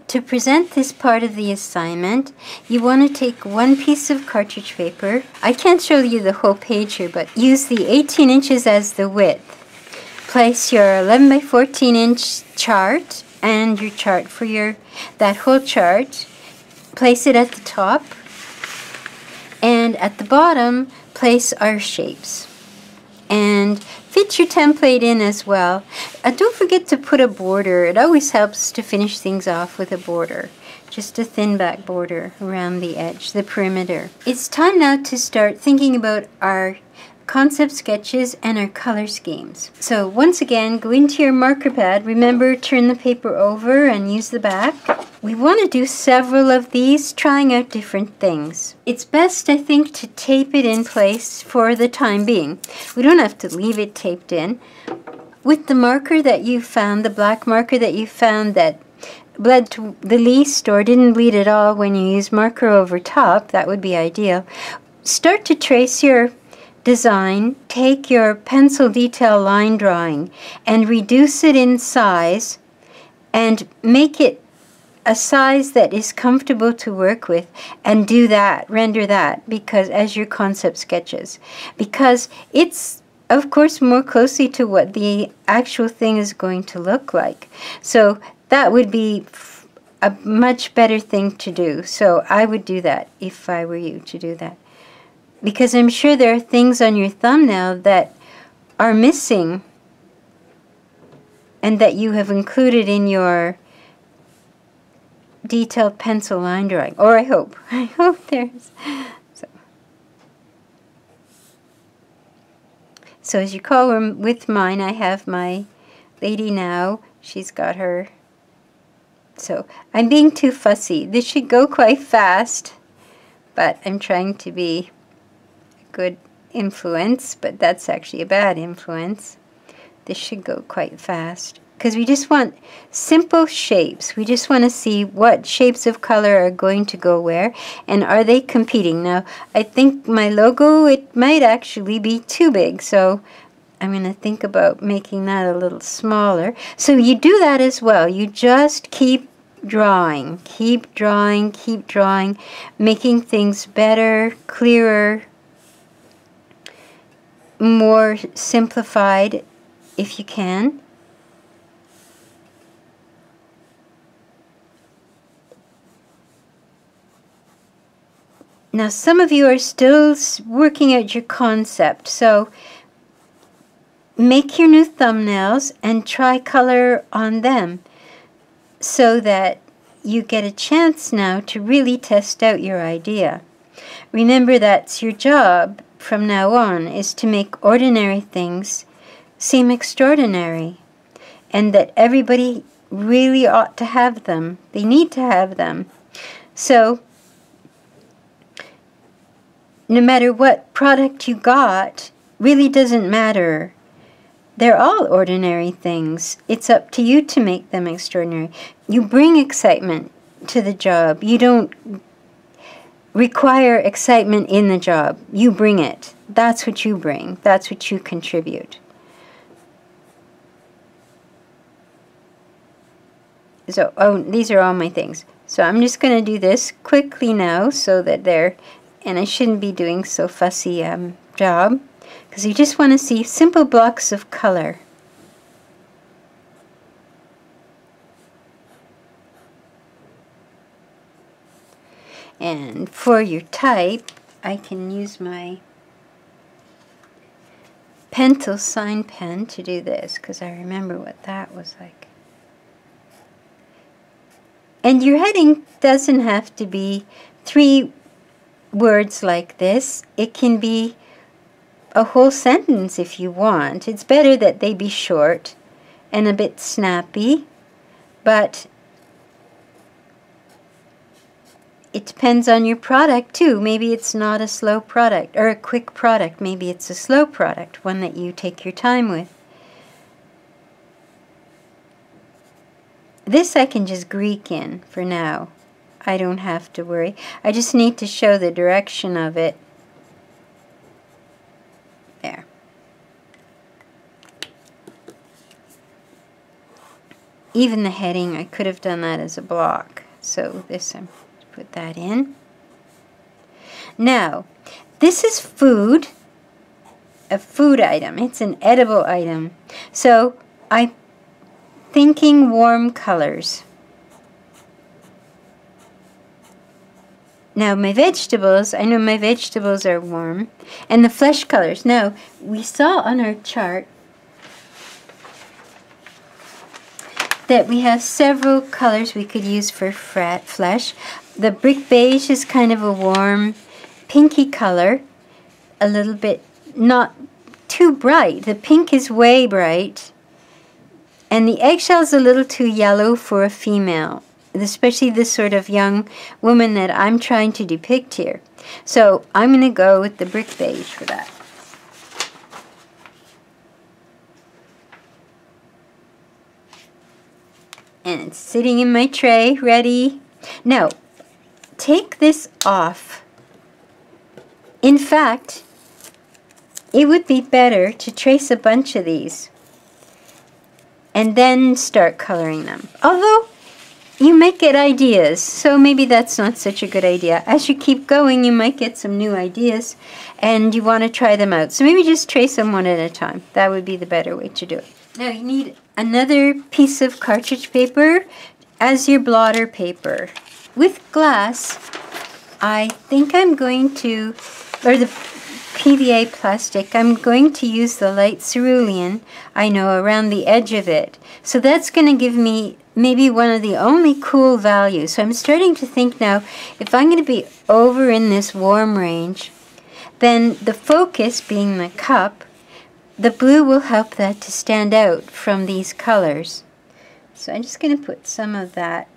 to present this part of the assignment, you want to take one piece of cartridge paper. I can't show you the whole page here, but use the 18 inches as the width. Place your 11 by 14 inch chart and your chart for that whole chart. Place it at the top, and at the bottom, place our shapes. And fit your template in as well. Don't forget to put a border. It always helps to finish things off with a border. Just a thin back border around the edge, the perimeter. It's time now to start thinking about our concept sketches and our color schemes. So once again, go into your marker pad. Remember, turn the paper over and use the back. We want to do several of these, trying out different things. It's best, I think, to tape it in place for the time being. We don't have to leave it taped in. With the marker that you found, the black marker that you found that bled to the least or didn't bleed at all when you use marker over top, that would be ideal. Start to trace your design. Take your pencil detail line drawing and reduce it in size and make it a size that is comfortable to work with, and do that, render that, because as your concept sketches, because it's of course more closely to what the actual thing is going to look like. So that would be a much better thing to do. So I would do that if I were you, to do that. Because I'm sure there are things on your thumbnail that are missing and that you have included in your detailed pencil line drawing. Or I hope there's. So as you call with mine, I have my lady now. She's got her. So I'm being too fussy. This should go quite fast, but I'm trying to be good influence, but that's actually a bad influence. This should go quite fast because we just want simple shapes. We just want to see what shapes of color are going to go where and are they competing. Now I think my logo, it might actually be too big, so I'm going to think about making that a little smaller. So you do that as well. You just keep drawing, keep drawing, keep drawing, making things better, clearer, more simplified if you can. Now some of you are still working out your concept, so make your new thumbnails and try color on them so that you get a chance now to really test out your idea. Remember, that's your job from now on, is to make ordinary things seem extraordinary, and that everybody really ought to have them. They need to have them. So no matter what product you got, really doesn't matter. They're all ordinary things. It's up to you to make them extraordinary. You bring excitement to the job. You don't require excitement in the job. You bring it. That's what you bring. That's what you contribute. So, these are all my things. So I'm just going to do this quickly now so that they're, and I shouldn't be doing so fussy job, because you just want to see simple blocks of color. And for your type, I can use my pencil sign pen to do this, because I remember what that was like. And your heading doesn't have to be 3 words like this. It can be a whole sentence if you want. It's better that they be short and a bit snappy, but it depends on your product too. Maybe it's not a slow product or a quick product. Maybe it's a slow product, one that you take your time with. This I can just Greek in for now. I don't have to worry. I just need to show the direction of it. There. even the heading, I could have done that as a block. So this, I'm put that in. Now, this is food, a food item. It's an edible item. So I'm thinking warm colors. Now my vegetables, I know my vegetables are warm. And the flesh colors. Now, we saw on our chart that we have several colors we could use for flesh. The brick beige is kind of a warm pinky color, a little bit not too bright. The pink is way bright, and the eggshell is a little too yellow for a female, especially this sort of young woman that I'm trying to depict here. So I'm going to go with the brick beige for that. And it's sitting in my tray, ready. Now, take this off. In fact, it would be better to trace a bunch of these and then start coloring them. Although, you might get ideas, so maybe that's not such a good idea. As you keep going, you might get some new ideas, and you want to try them out. So maybe just trace them one at a time. That would be the better way to do it. Now you need another piece of cartridge paper as your blotter paper. With glass, I think I'm going to, or the PVA plastic, I'm going to use the light cerulean, I know, around the edge of it. So that's going to give me maybe one of the only cool values. So I'm starting to think now, if I'm going to be over in this warm range, then the focus being the cup, the blue will help that to stand out from these colors. So I'm just going to put some of that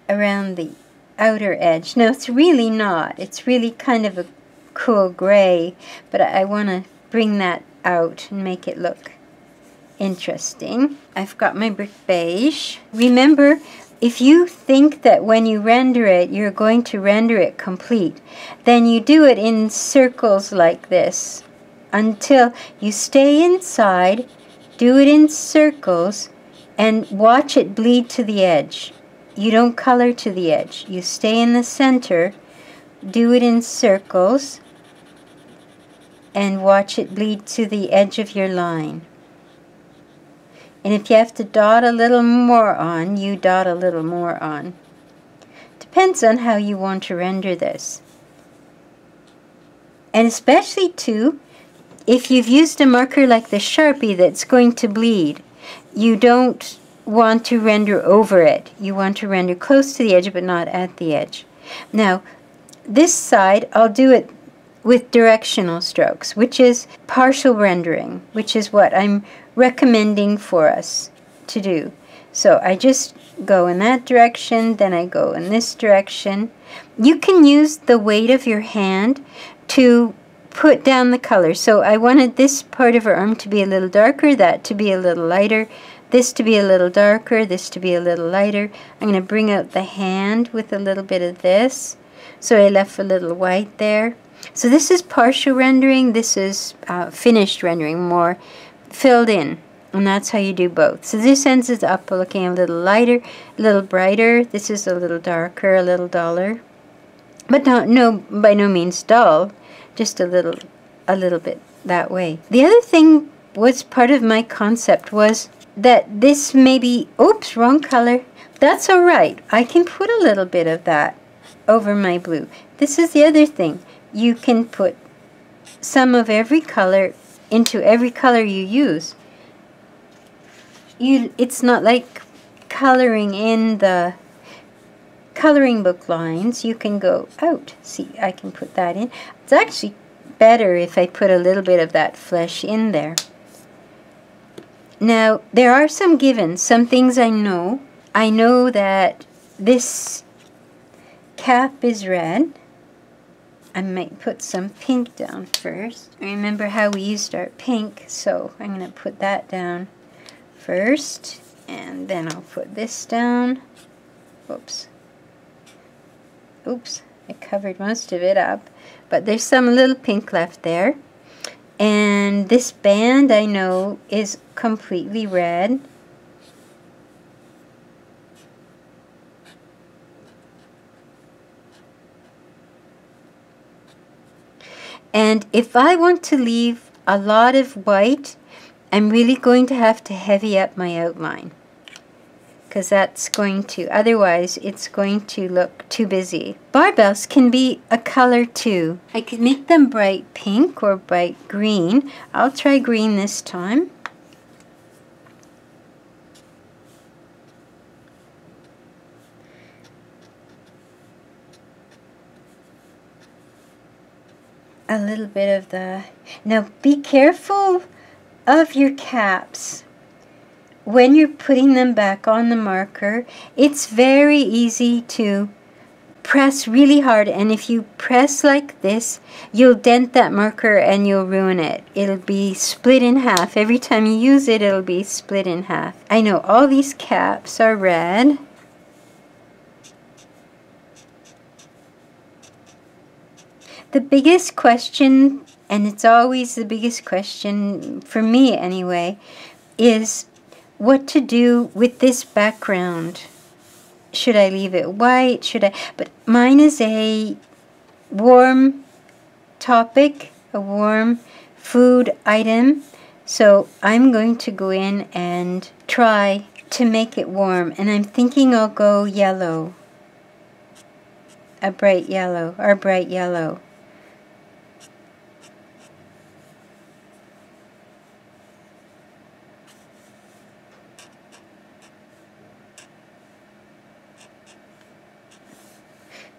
around the outer edge. No, it's really not. It's really kind of a cool gray, but I want to bring that out and make it look interesting. I've got my brick beige. Remember, if you think that when you render it, you're going to render it complete, then you do it in circles like this until you stay inside, do it in circles, and watch it bleed to the edge. You don't color to the edge. You stay in the center, do it in circles, and watch it bleed to the edge of your line. And if you have to dot a little more on, you dot a little more on. Depends on how you want to render this. And especially too, if you've used a marker like the Sharpie that's going to bleed, you don't want to render over it. You want to render close to the edge but not at the edge. Now, this side, I'll do it with directional strokes, which is partial rendering, which is what I'm recommending for us to do. So I just go in that direction, then I go in this direction. You can use the weight of your hand to put down the color. So I wanted this part of her arm to be a little darker, that to be a little lighter, this to be a little darker, this to be a little lighter. I'm going to bring out the hand with a little bit of this. So I left a little white there. So this is partial rendering, this is finished rendering, more filled in, and that's how you do both. So this ends it up looking a little lighter, a little brighter. This is a little darker, a little duller, but by no means dull, just a little bit that way. The other thing was part of my concept was that this may be, oops, wrong color. That's all right. I can put a little bit of that over my blue. This is the other thing. You can put some of every color into every color you use. It's not like coloring in the coloring book lines. You can go out. See, I can put that in. It's actually better if I put a little bit of that flesh in there. Now, there are some givens, some things I know. I know that this cap is red. I might put some pink down first. Remember how we used our pink, so I'm going to put that down first, and then I'll put this down. Oops. Oops, I covered most of it up, but there's some little pink left there. And this band, I know, is completely red. And if I want to leave a lot of white, I'm really going to have to heavy up my outline, because that's going to, otherwise it's going to look too busy. Barbells can be a color too. I could make them bright pink or bright green. I'll try green this time. A little bit of the... Now be careful of your caps. When you're putting them back on the marker, it's very easy to press really hard, and if you press like this, you'll dent that marker and you'll ruin it. It'll be split in half. Every time you use it, it'll be split in half. I know all these caps are red. The biggest question, and it's always the biggest question for me anyway, is what to do with this background. Should I leave it white? Should I? But mine is a warm topic, a warm food item. So I'm going to go in and try to make it warm. And I'm thinking I'll go yellow. A bright yellow, or bright yellow.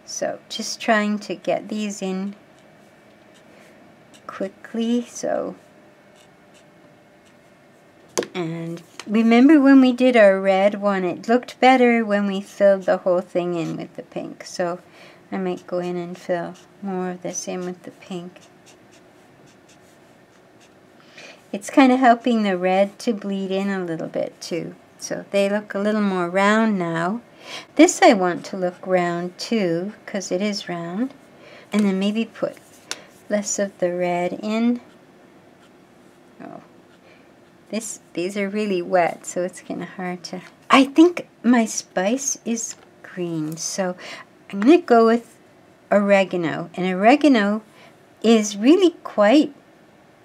So just trying to get these in quickly. So, and remember when we did our red one, it looked better when we filled the whole thing in with the pink. So I might go in and fill more of this in with the pink. It's kind of helping the red to bleed in a little bit too. So they look a little more round now. This I want to look round too, because it is round. And then maybe put less of the red in. Oh, these are really wet, so it's kind of hard to... I think my spice is green, so I'm going to go with oregano. And oregano is really quite...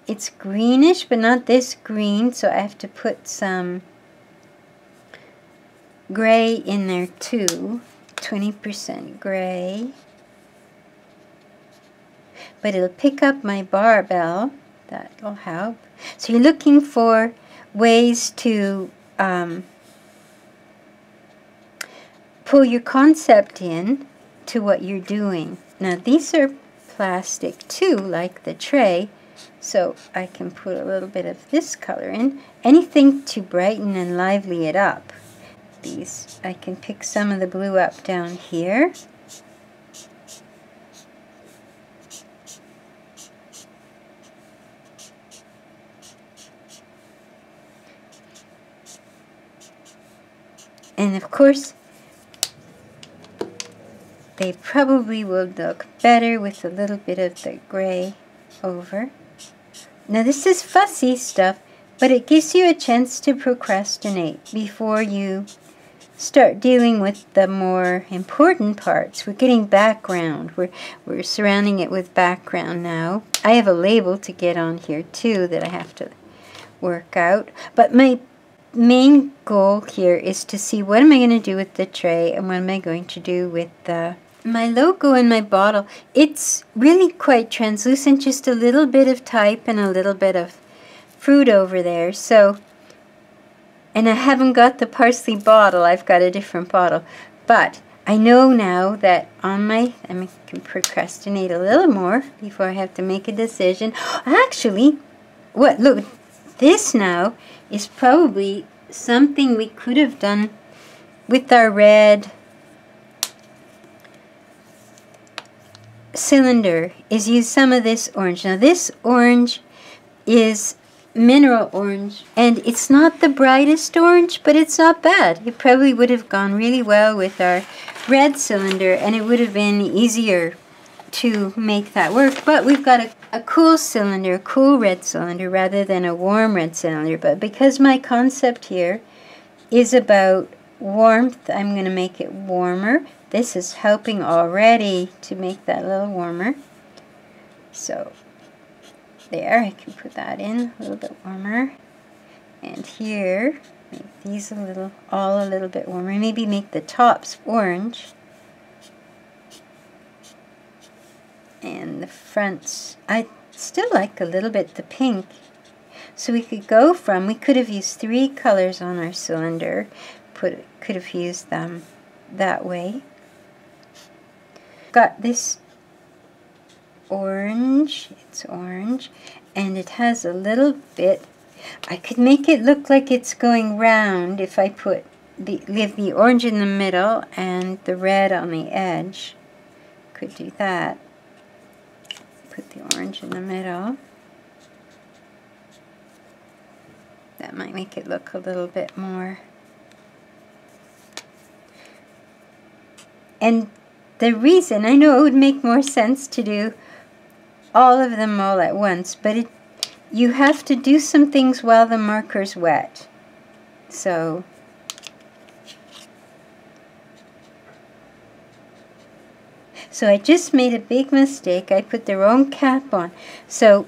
It's greenish, but not this green, so I have to put some gray in there too, 20% gray, but it'll pick up my barbell. That'll help. So you're looking for ways to pull your concept in to what you're doing. Now these are plastic too, like the tray, so I can put a little bit of this color in, anything to brighten and lively it up. These, I can pick some of the blue up down here. And of course, they probably will look better with a little bit of the gray over. Now this is fussy stuff, but it gives you a chance to procrastinate before you start dealing with the more important parts. We're getting background. We're surrounding it with background now. I have a label to get on here too that I have to work out. But my main goal here is to see what am I going to do with the tray and what am I going to do with my logo and my bottle. It's really quite translucent, just a little bit of type and a little bit of fruit over there. So, and I haven't got the parsley bottle, I've got a different bottle. But I know now that on my, I can procrastinate a little more before I have to make a decision. Actually, look, this now is probably something we could have done with our red cylinder, is use some of this orange. Now this orange is mineral orange, and it's not the brightest orange, but it's not bad. It probably would have gone really well with our red cylinder, and it would have been easier to make that work. But we've got a cool cylinder, a cool red cylinder, rather than a warm red cylinder. But because my concept here is about warmth, I'm going to make it warmer. This is helping already to make that a little warmer. So there, I can put that in a little bit warmer. And here, make these all a little bit warmer. Maybe make the tops orange. And the fronts, I still like a little bit the pink. So we could go from, we could have used 3 colors on our cylinder. Could have used them that way. Got this orange, it's orange, and it has a little bit, I could make it look like it's going round if I leave the orange in the middle and the red on the edge. Could do that. Put the orange in the middle. That might make it look a little bit more. And the reason, I know it would make more sense to do all of them all at once, but you have to do some things while the marker's wet. So I just made a big mistake. I put the wrong cap on. So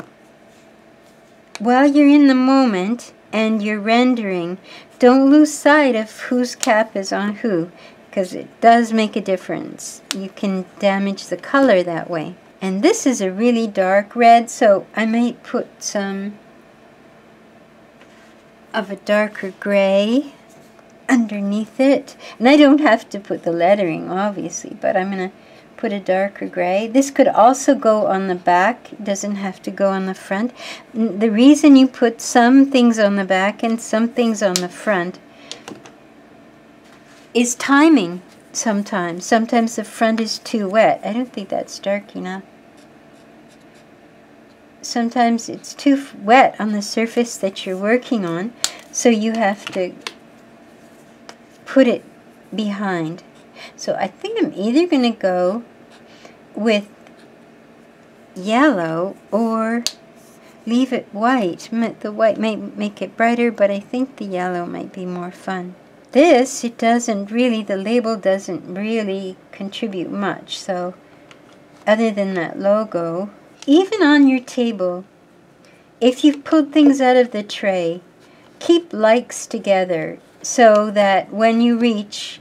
while you're in the moment and you're rendering, don't lose sight of whose cap is on who, because it does make a difference. You can damage the color that way. And this is a really dark red, so I might put some of a darker gray underneath it. And I don't have to put the lettering, obviously, but I'm going to put a darker gray. This could also go on the back. It doesn't have to go on the front. The reason you put some things on the back and some things on the front is timing sometimes. Sometimes the front is too wet. I don't think that's dark enough. Sometimes it's too wet on the surface that you're working on, so you have to put it behind. So I think I'm either going to go with yellow or leave it white. The white might make it brighter, but I think the yellow might be more fun. This, it doesn't really, the label doesn't really contribute much, so other than that logo. Even on your table, if you've pulled things out of the tray, keep likes together so that when you reach,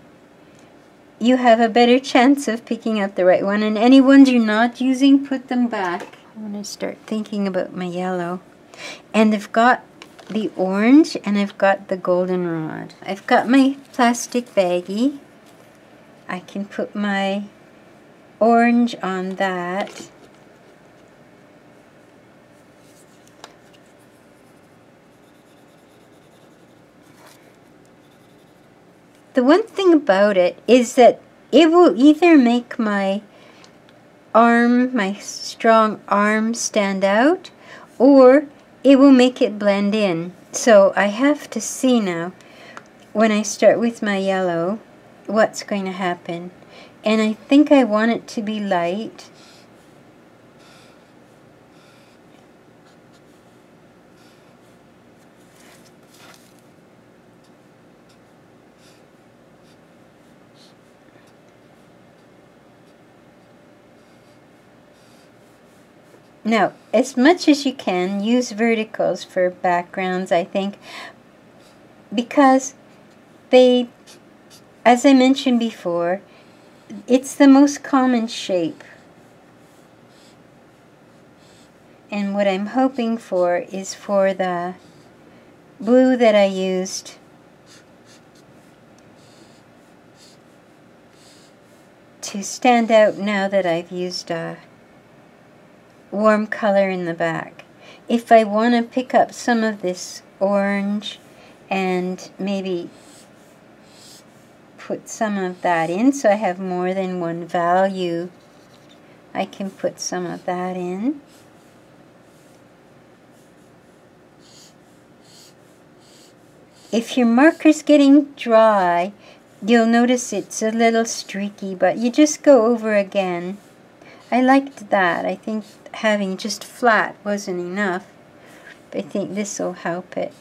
you have a better chance of picking up the right one. And any ones you're not using, put them back. I'm going to start thinking about my yellow. And I've got the orange and I've got the goldenrod. I've got my plastic baggie. I can put my orange on that. The one thing about it is that it will either make my arm, my strong arm, stand out, or it will make it blend in. So I have to see now, when I start with my yellow, what's going to happen. And I think I want it to be light. Now, as much as you can, use verticals for backgrounds, I think, because they, as I mentioned before, it's the most common shape. And what I'm hoping for is for the blue that I used to stand out now that I've used a warm color in the back. If I want to pick up some of this orange and maybe put some of that in so I have more than one value, I can put some of that in. If your marker's getting dry, you'll notice it's a little streaky, but you just go over again I liked that. I think having just flat wasn't enough. I think this will help it.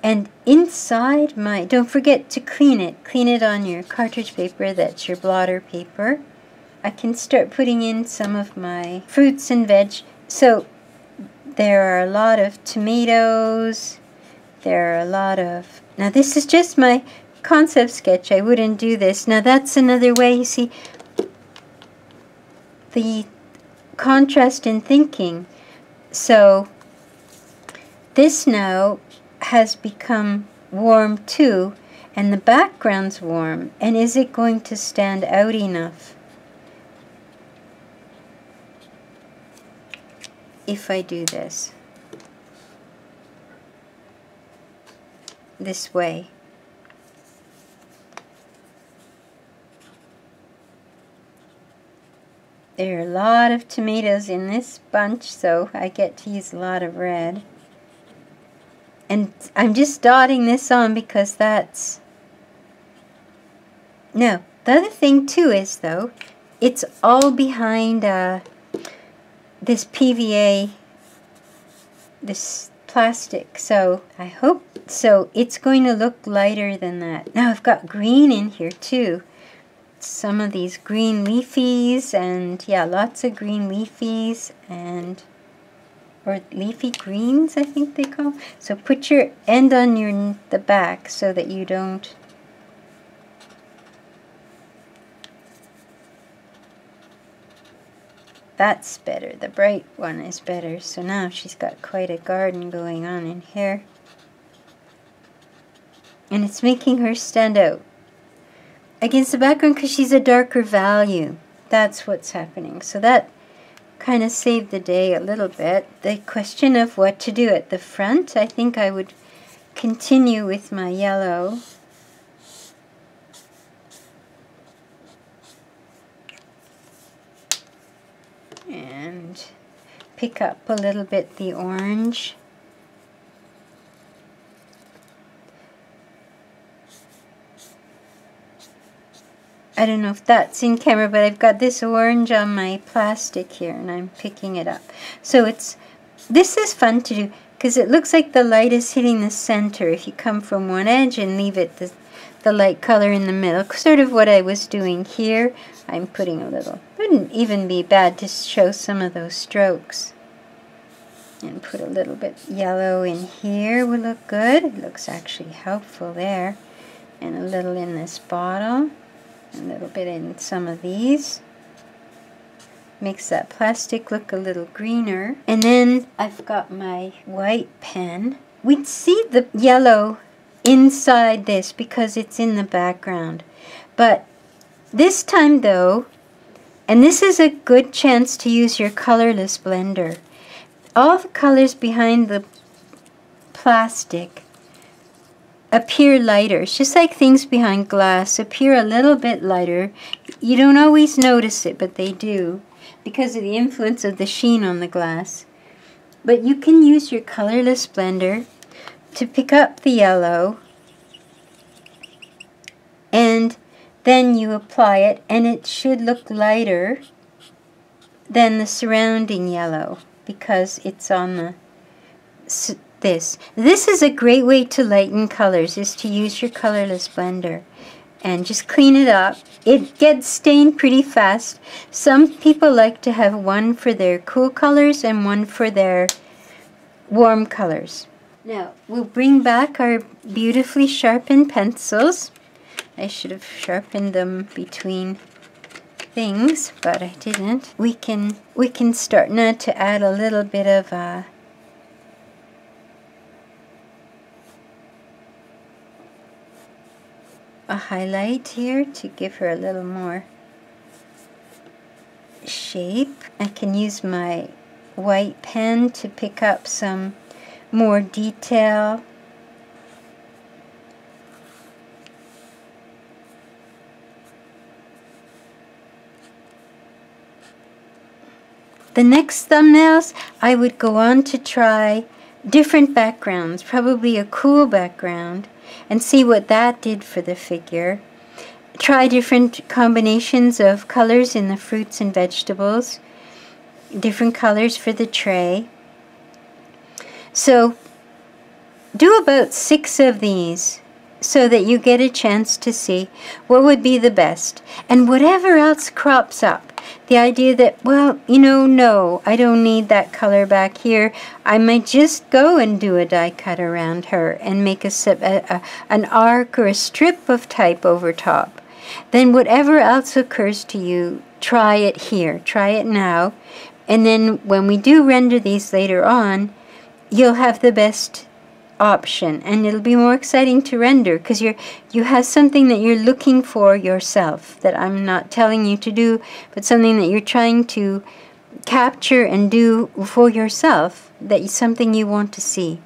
And inside my, don't forget to clean it. Clean it on your cartridge paper, that's your blotter paper. I can start putting in some of my fruits and veg. So there are a lot of tomatoes. There are a lot of, now this is just my concept sketch. I wouldn't do this. Now that's another way, you see, the contrast in thinking. So this now has become warm too, and the background's warm. And is it going to stand out enough if I do this way? There are a lot of tomatoes in this bunch, so I get to use a lot of red. And I'm just dotting this on because that's... No, the other thing too is, though, it's all behind this PVA, this plastic. So I hope, so it's going to look lighter than that. Now I've got green in here too. Some of these green leafies, and yeah, lots of green leafies, and or leafy greens, I think they call. So put your end on the back so that you don't. That's better. The bright one is better. So now she's got quite a garden going on in here. And it's making her stand out against the background because she's a darker value. That's what's happening. So that kind of saved the day a little bit. The question of what to do at the front, I think I would continue with my yellow. And pick up a little bit the orange. I don't know if that's in camera, but I've got this orange on my plastic here, and I'm picking it up. So this is fun to do, because it looks like the light is hitting the center. If you come from one edge and leave it the light color in the middle, sort of what I was doing here. I'm putting a little, wouldn't even be bad to show some of those strokes. And put a little bit yellow in here would look good. It looks actually helpful there. And a little in this bottle. A little bit in some of these. Makes that plastic look a little greener. And then I've got my white pen. We'd see the yellow inside this because it's in the background. But this time though, and this is a good chance to use your colorless blender. All the colors behind the plastic appear lighter. It's just like things behind glass appear a little bit lighter. You don't always notice it, but they do because of the influence of the sheen on the glass. But you can use your colorless blender to pick up the yellow, and then you apply it, and it should look lighter than the surrounding yellow because it's on the this. This is a great way to lighten colors, is to use your colorless blender and just clean it up. It gets stained pretty fast. Some people like to have one for their cool colors and one for their warm colors. Now we'll bring back our beautifully sharpened pencils. I should have sharpened them between things, but I didn't. We can start now to add a little bit of a highlight here to give her a little more shape. I can use my white pen to pick up some more detail. The next thumbnails, I would go on to try different backgrounds, probably a cool background, and see what that did for the figure. Try different combinations of colors in the fruits and vegetables, different colors for the tray. So do about 6 of these so that you get a chance to see what would be the best. And whatever else crops up, the idea that, well, you know, no, I don't need that color back here. I might just go and do a die cut around her and make an arc or a strip of type over top. Then whatever else occurs to you, try it here. Try it now. And then when we do render these later on, you'll have the best option, and it'll be more exciting to render because you have something that you're looking for yourself, that I'm not telling you to do, but something that you're trying to capture and do for yourself, that is something you want to see.